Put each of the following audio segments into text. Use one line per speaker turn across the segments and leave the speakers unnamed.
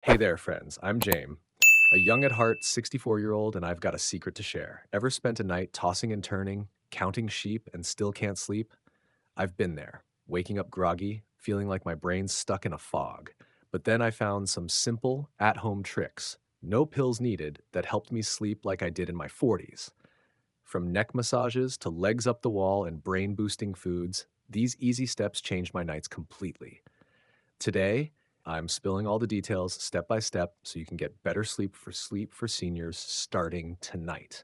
Hey there, friends. I'm James, a young at heart 64-year-old, and I've got a secret to share. Ever spent a night tossing and turning, counting sheep, and still can't sleep? I've been there, waking up groggy, feeling like my brain's stuck in a fog. But then I found some simple, at home tricks, no pills needed, that helped me sleep like I did in my 40s. From neck massages to legs up the wall and brain boosting foods, these easy steps changed my nights completely. Today, I'm spilling all the details step by step so you can get better sleep for seniors starting tonight.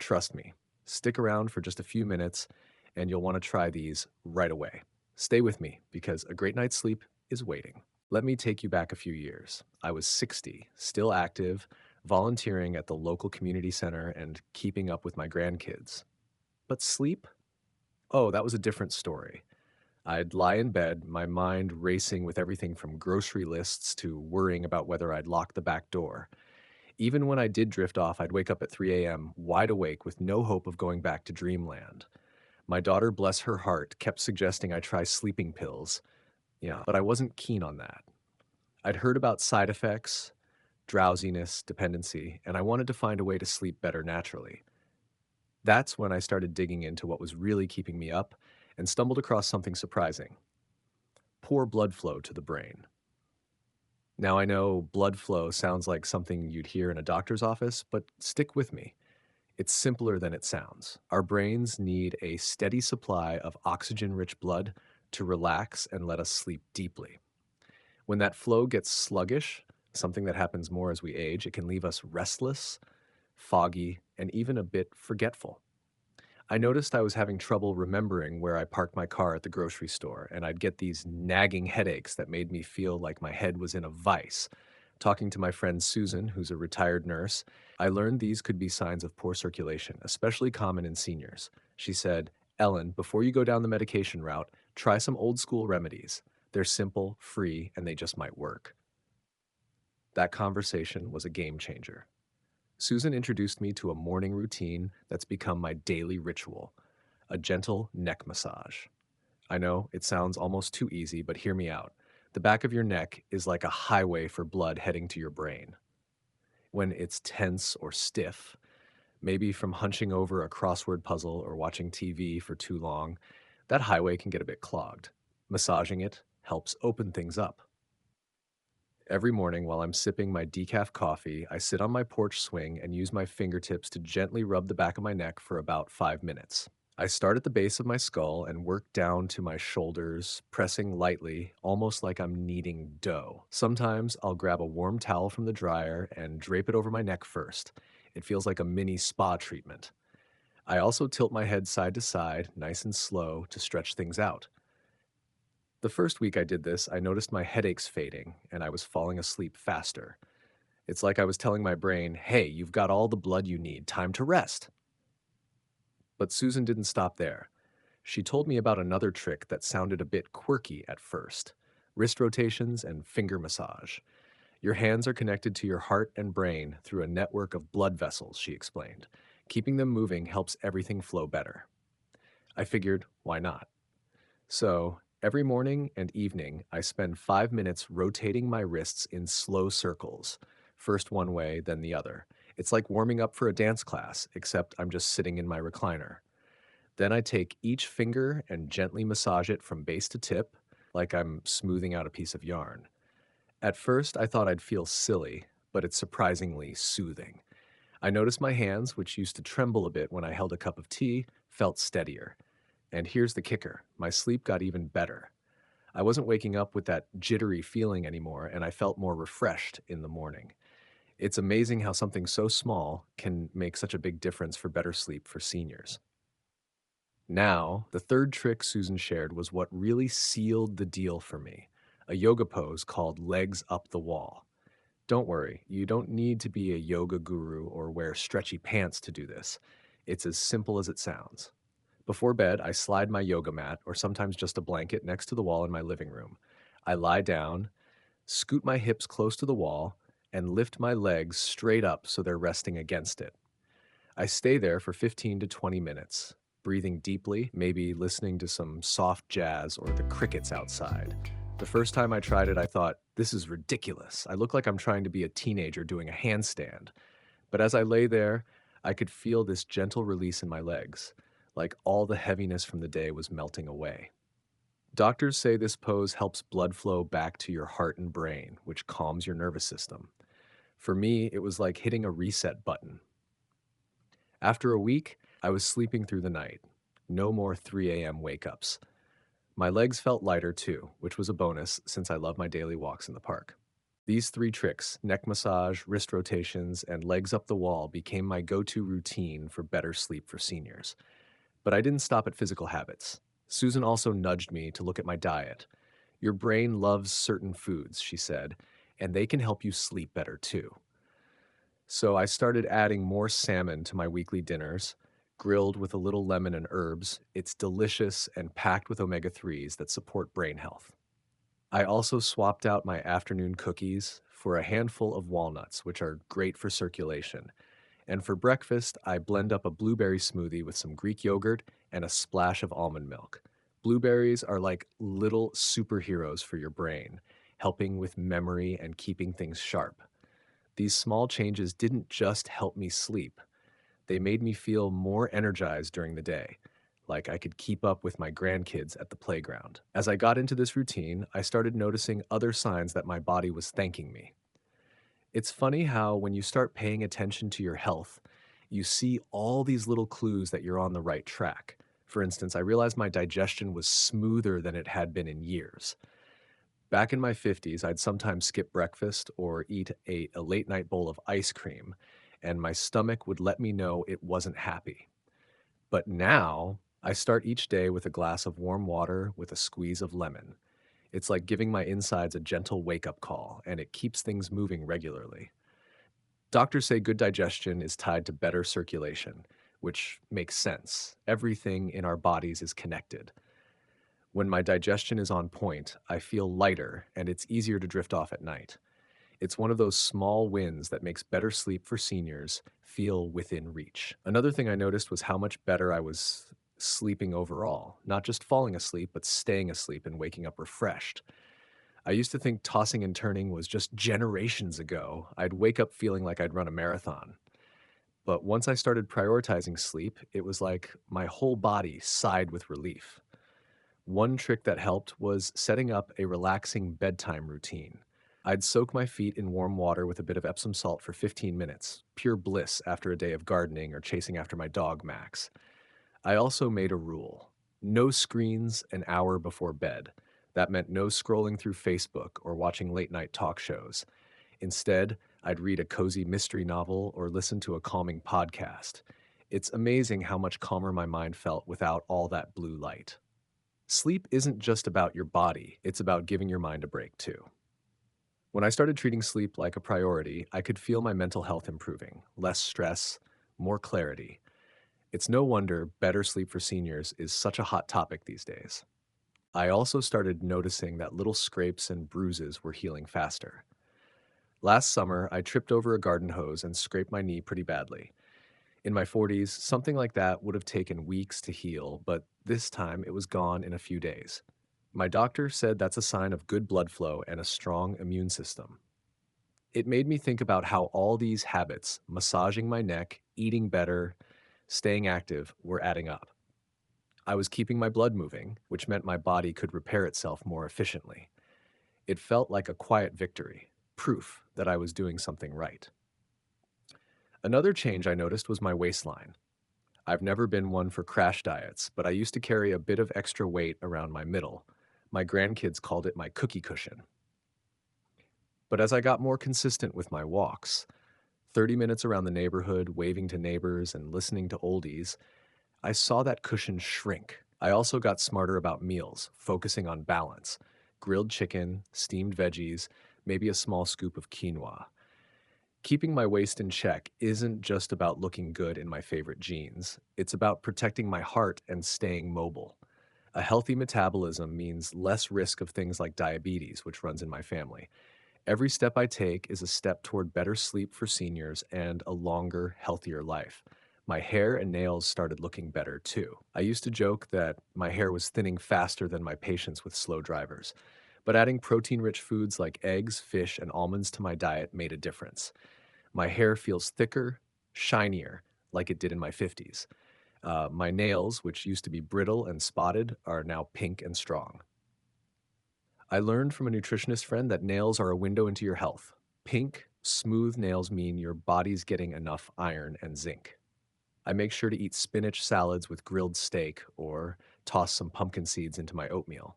Trust me, stick around for just a few minutes and you'll want to try these right away. Stay with me because a great night's sleep is waiting. Let me take you back a few years. I was 60, still active, volunteering at the local community center and keeping up with my grandkids. But sleep? Oh, that was a different story. I'd lie in bed, my mind racing with everything from grocery lists to worrying about whether I'd lock the back door. Even when I did drift off, I'd wake up at 3 a.m., wide awake with no hope of going back to dreamland. My daughter, bless her heart, kept suggesting I try sleeping pills. Yeah, but I wasn't keen on that. I'd heard about side effects, drowsiness, dependency, and I wanted to find a way to sleep better naturally. That's when I started digging into what was really keeping me up and stumbled across something surprising: poor blood flow to the brain. Now, I know blood flow sounds like something you'd hear in a doctor's office, but stick with me. It's simpler than it sounds. Our brains need a steady supply of oxygen rich blood to relax and let us sleep deeply. When that flow gets sluggish, something that happens more as we age, it can leave us restless, foggy, and even a bit forgetful. I noticed I was having trouble remembering where I parked my car at the grocery store, and I'd get these nagging headaches that made me feel like my head was in a vice. Talking to my friend Susan, who's a retired nurse, I learned these could be signs of poor circulation, especially common in seniors. She said, "Ellen, before you go down the medication route, try some old school remedies. They're simple, free, and they just might work." That conversation was a game changer. Susan introduced me to a morning routine that's become my daily ritual: a gentle neck massage. I know it sounds almost too easy, but hear me out. The back of your neck is like a highway for blood heading to your brain. When it's tense or stiff, maybe from hunching over a crossword puzzle or watching TV for too long, that highway can get a bit clogged. Massaging it helps open things up. Every morning while I'm sipping my decaf coffee, I sit on my porch swing and use my fingertips to gently rub the back of my neck for about 5 minutes. I start at the base of my skull and work down to my shoulders, pressing lightly, almost like I'm kneading dough. Sometimes I'll grab a warm towel from the dryer and drape it over my neck first. It feels like a mini spa treatment. I also tilt my head side to side, nice and slow, to stretch things out. The first week I did this, I noticed my headaches fading and I was falling asleep faster. It's like I was telling my brain, "Hey, you've got all the blood you need, time to rest." But Susan didn't stop there. She told me about another trick that sounded a bit quirky at first: wrist rotations and finger massage. Your hands are connected to your heart and brain through a network of blood vessels, she explained. Keeping them moving helps everything flow better. I figured, why not? So, every morning and evening, I spend 5 minutes rotating my wrists in slow circles, first one way, then the other. It's like warming up for a dance class, except I'm just sitting in my recliner. Then I take each finger and gently massage it from base to tip, like I'm smoothing out a piece of yarn. At first, I thought I'd feel silly, but it's surprisingly soothing. I noticed my hands, which used to tremble a bit when I held a cup of tea, felt steadier. And here's the kicker: my sleep got even better. I wasn't waking up with that jittery feeling anymore, and I felt more refreshed in the morning. It's amazing how something so small can make such a big difference for better sleep for seniors. Now, the third trick Susan shared was what really sealed the deal for me: a yoga pose called legs up the wall. Don't worry, you don't need to be a yoga guru or wear stretchy pants to do this. It's as simple as it sounds. Before bed, I slide my yoga mat, or sometimes just a blanket, next to the wall in my living room. I lie down, scoot my hips close to the wall, and lift my legs straight up so they're resting against it. I stay there for 15 to 20 minutes, breathing deeply, maybe listening to some soft jazz or the crickets outside. The first time I tried it, I thought, this is ridiculous. I look like I'm trying to be a teenager doing a handstand. But as I lay there, I could feel this gentle release in my legs, like all the heaviness from the day was melting away. Doctors say this pose helps blood flow back to your heart and brain, which calms your nervous system. For me, it was like hitting a reset button. After a week, I was sleeping through the night. No more 3 a.m. wake ups. My legs felt lighter too, which was a bonus since I love my daily walks in the park. These three tricks, neck massage, wrist rotations, and legs up the wall, became my go to routine for better sleep for seniors. But I didn't stop at physical habits. Susan also nudged me to look at my diet. Your brain loves certain foods, she said, and they can help you sleep better too. So I started adding more salmon to my weekly dinners, grilled with a little lemon and herbs. It's delicious and packed with omega 3s that support brain health. I also swapped out my afternoon cookies for a handful of walnuts, which are great for circulation. And for breakfast, I blend up a blueberry smoothie with some Greek yogurt and a splash of almond milk. Blueberries are like little superheroes for your brain, helping with memory and keeping things sharp. These small changes didn't just help me sleep, they made me feel more energized during the day, like I could keep up with my grandkids at the playground. As I got into this routine, I started noticing other signs that my body was thanking me. It's funny how, when you start paying attention to your health, you see all these little clues that you're on the right track. For instance, I realized my digestion was smoother than it had been in years. Back in my 50s, I'd sometimes skip breakfast or eat a late night bowl of ice cream, and my stomach would let me know it wasn't happy. But now, I start each day with a glass of warm water with a squeeze of lemon. It's like giving my insides a gentle wake up call, and it keeps things moving regularly. Doctors say good digestion is tied to better circulation, which makes sense. Everything in our bodies is connected. When my digestion is on point, I feel lighter and it's easier to drift off at night. It's one of those small wins that makes better sleep for seniors feel within reach. Another thing I noticed was how much better I was sleeping overall, not just falling asleep, but staying asleep and waking up refreshed. I used to think tossing and turning was just generations ago. I'd wake up feeling like I'd run a marathon. But once I started prioritizing sleep, it was like my whole body sighed with relief. One trick that helped was setting up a relaxing bedtime routine. I'd soak my feet in warm water with a bit of Epsom salt for 15 minutes, pure bliss after a day of gardening or chasing after my dog, Max. I also made a rule: no screens an hour before bed. That meant no scrolling through Facebook or watching late night talk shows. Instead, I'd read a cozy mystery novel or listen to a calming podcast. It's amazing how much calmer my mind felt without all that blue light. Sleep isn't just about your body, it's about giving your mind a break too. When I started treating sleep like a priority, I could feel my mental health improving, less stress, more clarity. It's no wonder better sleep for seniors is such a hot topic these days. I also started noticing that little scrapes and bruises were healing faster. Last summer, I tripped over a garden hose and scraped my knee pretty badly. In my 40s, something like that would have taken weeks to heal, but this time it was gone in a few days. My doctor said that's a sign of good blood flow and a strong immune system. It made me think about how all these habits, massaging my neck, eating better, staying active, were adding up. I was keeping my blood moving, which meant my body could repair itself more efficiently. It felt like a quiet victory, proof that I was doing something right. Another change I noticed was my waistline. I've never been one for crash diets, but I used to carry a bit of extra weight around my middle. My grandkids called it my cookie cushion. But as I got more consistent with my walks, 30 minutes around the neighborhood, waving to neighbors and listening to oldies, I saw that cushion shrink. I also got smarter about meals, focusing on balance: grilled chicken, steamed veggies, maybe a small scoop of quinoa. Keeping my waist in check isn't just about looking good in my favorite jeans. It's about protecting my heart and staying mobile. A healthy metabolism means less risk of things like diabetes, which runs in my family. Every step I take is a step toward better sleep for seniors and a longer, healthier life. My hair and nails started looking better too. I used to joke that my hair was thinning faster than my patience with slow drivers. but adding protein-rich foods like eggs, fish, and almonds to my diet made a difference. My hair feels thicker, shinier, like it did in my 50s. My nails, which used to be brittle and spotted, are now pink and strong. I learned from a nutritionist friend that nails are a window into your health. Pink, smooth nails mean your body's getting enough iron and zinc. I make sure to eat spinach salads with grilled steak or toss some pumpkin seeds into my oatmeal.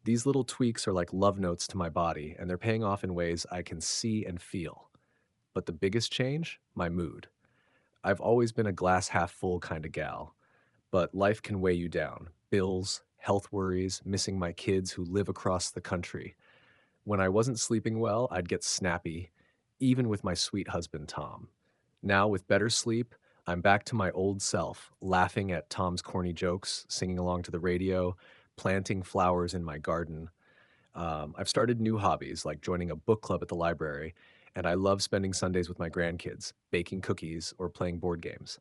These little tweaks are like love notes to my body, and they're paying off in ways I can see and feel. But the biggest change? My mood. I've always been a glass half full kind of gal, but life can weigh you down. Bills, health worries, missing my kids who live across the country. When I wasn't sleeping well, I'd get snappy, even with my sweet husband, Tom. Now, with better sleep, I'm back to my old self, laughing at Tom's corny jokes, singing along to the radio, planting flowers in my garden. I've started new hobbies like joining a book club at the library, and I love spending Sundays with my grandkids, baking cookies, or playing board games.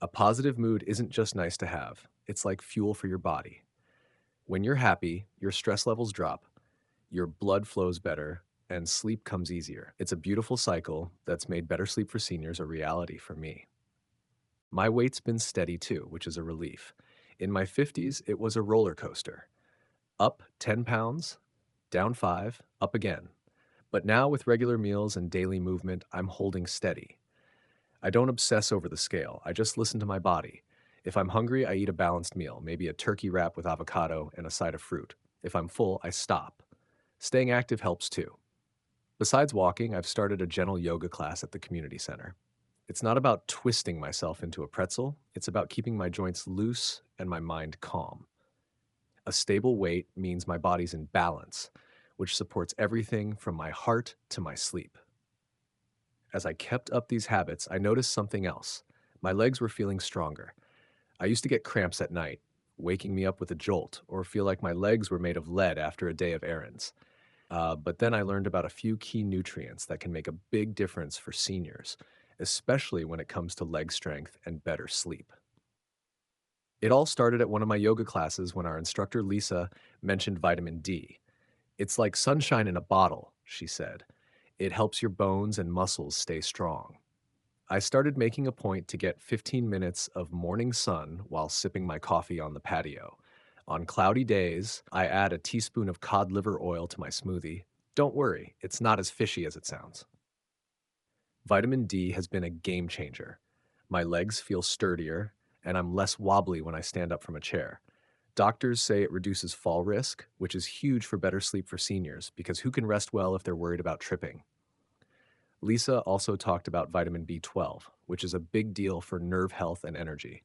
A positive mood isn't just nice to have, it's like fuel for your body. When you're happy, your stress levels drop, your blood flows better, and sleep comes easier. It's a beautiful cycle that's made better sleep for seniors a reality for me. My weight's been steady too, which is a relief. In my 50s, it was a roller coaster. Up 10 pounds, down 5, up again. But now with regular meals and daily movement, I'm holding steady. I don't obsess over the scale, I just listen to my body. If I'm hungry, I eat a balanced meal, maybe a turkey wrap with avocado and a side of fruit. If I'm full, I stop. Staying active helps too. Besides walking, I've started a gentle yoga class at the community center. It's not about twisting myself into a pretzel, it's about keeping my joints loose and my mind calm. A stable weight means my body's in balance, which supports everything from my heart to my sleep. As I kept up these habits, I noticed something else. My legs were feeling stronger. I used to get cramps at night, waking me up with a jolt, or feel like my legs were made of lead after a day of errands. But then I learned about a few key nutrients that can make a big difference for seniors, especially when it comes to leg strength and better sleep. It all started at one of my yoga classes when our instructor, Lisa, mentioned vitamin D. It's like sunshine in a bottle, she said. It helps your bones and muscles stay strong. I started making a point to get 15 minutes of morning sun while sipping my coffee on the patio. On cloudy days, I add a teaspoon of cod liver oil to my smoothie. Don't worry, it's not as fishy as it sounds. Vitamin D has been a game changer. My legs feel sturdier, and I'm less wobbly when I stand up from a chair. Doctors say it reduces fall risk, which is huge for better sleep for seniors because who can rest well if they're worried about tripping? Lisa also talked about vitamin B12, which is a big deal for nerve health and energy.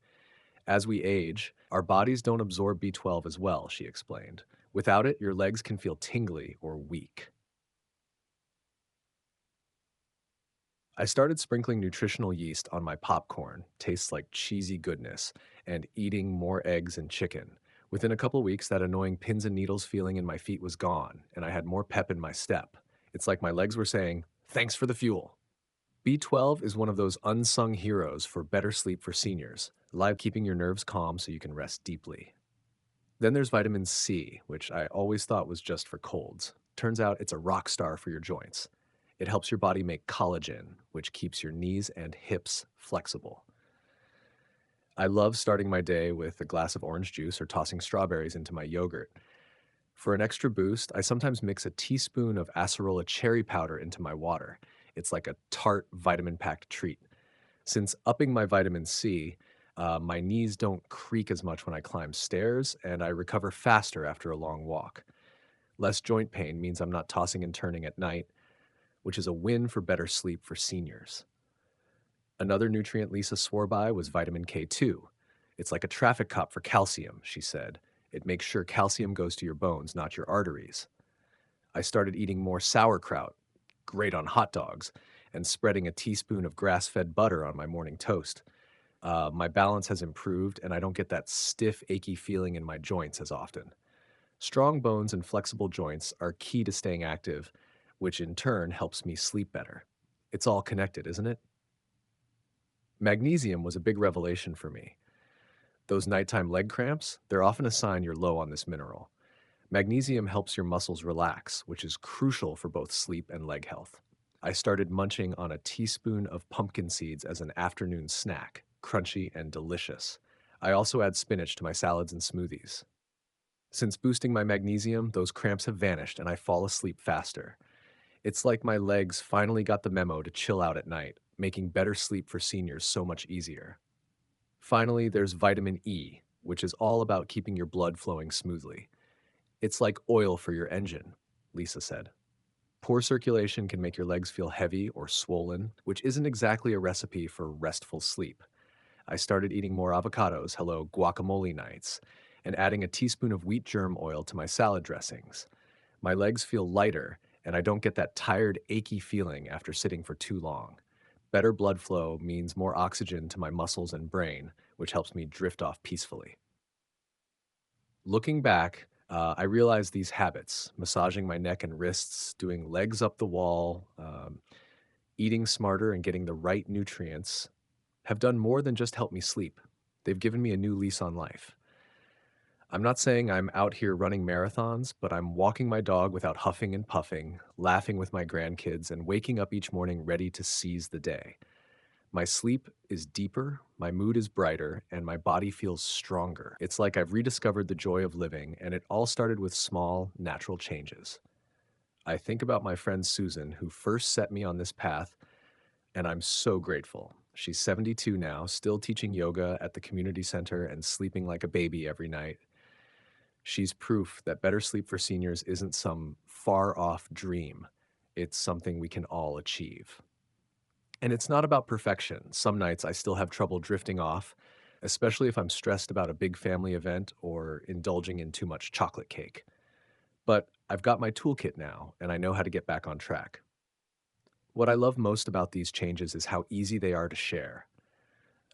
As we age, our bodies don't absorb B12 as well, she explained. Without it, your legs can feel tingly or weak. I started sprinkling nutritional yeast on my popcorn, tastes like cheesy goodness, and eating more eggs and chicken. Within a couple weeks, that annoying pins and needles feeling in my feet was gone, and I had more pep in my step. It's like my legs were saying, "Thanks for the fuel." B12 is one of those unsung heroes for better sleep for seniors, live keeping your nerves calm so you can rest deeply. Then there's vitamin C, which I always thought was just for colds. Turns out it's a rock star for your joints. It helps your body make collagen, which keeps your knees and hips flexible. I love starting my day with a glass of orange juice or tossing strawberries into my yogurt. For an extra boost, I sometimes mix a teaspoon of acerola cherry powder into my water. It's like a tart, vitamin packed treat. Since upping my vitamin C, my knees don't creak as much when I climb stairs, and I recover faster after a long walk. Less joint pain means I'm not tossing and turning at night, which is a win for better sleep for seniors. Another nutrient Lisa swore by was vitamin K2. It's like a traffic cop for calcium, she said. It makes sure calcium goes to your bones, not your arteries. I started eating more sauerkraut, great on hot dogs, and spreading a teaspoon of grass fed butter on my morning toast. My balance has improved, and I don't get that stiff, achy feeling in my joints as often. Strong bones and flexible joints are key to staying active, which in turn helps me sleep better. It's all connected, isn't it? Magnesium was a big revelation for me. Those nighttime leg cramps, they're often a sign you're low on this mineral. Magnesium helps your muscles relax, which is crucial for both sleep and leg health. I started munching on a teaspoon of pumpkin seeds as an afternoon snack, crunchy and delicious. I also add spinach to my salads and smoothies. Since boosting my magnesium, those cramps have vanished and I fall asleep faster. It's like my legs finally got the memo to chill out at night, making better sleep for seniors so much easier. Finally, there's vitamin E, which is all about keeping your blood flowing smoothly. It's like oil for your engine, Lisa said. Poor circulation can make your legs feel heavy or swollen, which isn't exactly a recipe for restful sleep. I started eating more avocados, hello, guacamole nights, and adding a teaspoon of wheat germ oil to my salad dressings. My legs feel lighter, and I don't get that tired, achy feeling after sitting for too long. Better blood flow means more oxygen to my muscles and brain, which helps me drift off peacefully. Looking back, I realized these habits, massaging my neck and wrists, doing legs up the wall, eating smarter, and getting the right nutrients, have done more than just help me sleep. They've given me a new lease on life. I'm not saying I'm out here running marathons, but I'm walking my dog without huffing and puffing, laughing with my grandkids, and waking up each morning ready to seize the day. My sleep is deeper, my mood is brighter, and my body feels stronger. It's like I've rediscovered the joy of living, and it all started with small, natural changes. I think about my friend Susan, who first set me on this path, and I'm so grateful. She's 72 now, still teaching yoga at the community center and sleeping like a baby every night. She's proof that better sleep for seniors isn't some far off dream, it's something we can all achieve. And it's not about perfection. Some nights I still have trouble drifting off, especially if I'm stressed about a big family event or indulging in too much chocolate cake. But I've got my toolkit now, and I know how to get back on track. What I love most about these changes is how easy they are to share.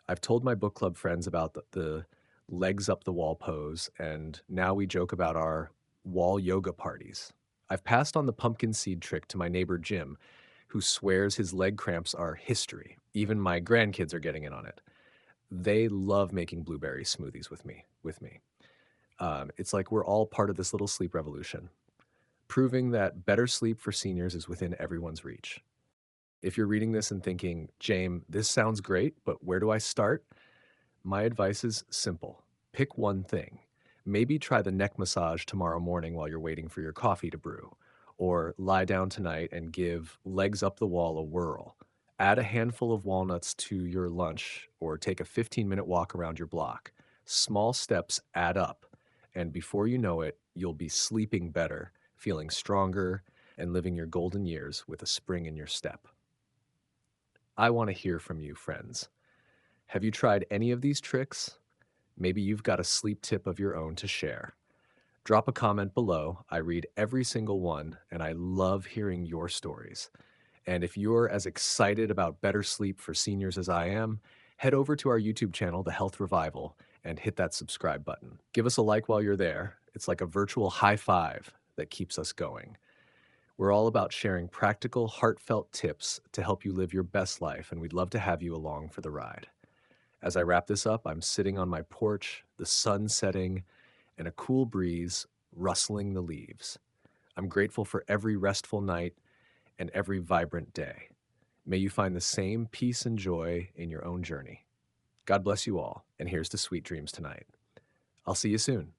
I've told my book club friends about the legs up the wall pose, and now we joke about our wall yoga parties. I've passed on the pumpkin seed trick to my neighbor Jim, who swears his leg cramps are history. Even my grandkids are getting in on it. They love making blueberry smoothies with me. It's like we're all part of this little sleep revolution, proving that better sleep for seniors is within everyone's reach. If you're reading this and thinking, James, this sounds great, but where do I start? My advice is simple. Pick one thing. Maybe try the neck massage tomorrow morning while you're waiting for your coffee to brew, or lie down tonight and give legs up the wall a whirl. Add a handful of walnuts to your lunch, or take a 15-minute walk around your block. Small steps add up, and before you know it, you'll be sleeping better, feeling stronger, and living your golden years with a spring in your step. I want to hear from you, friends. Have you tried any of these tricks? Maybe you've got a sleep tip of your own to share. Drop a comment below. I read every single one, and I love hearing your stories. And if you're as excited about better sleep for seniors as I am, head over to our YouTube channel, The Health Revival, and hit that subscribe button. Give us a like while you're there. It's like a virtual high five that keeps us going. We're all about sharing practical, heartfelt tips to help you live your best life, and we'd love to have you along for the ride. As I wrap this up, I'm sitting on my porch, the sun setting, and a cool breeze rustling the leaves. I'm grateful for every restful night and every vibrant day. May you find the same peace and joy in your own journey. God bless you all, and here's to sweet dreams tonight. I'll see you soon.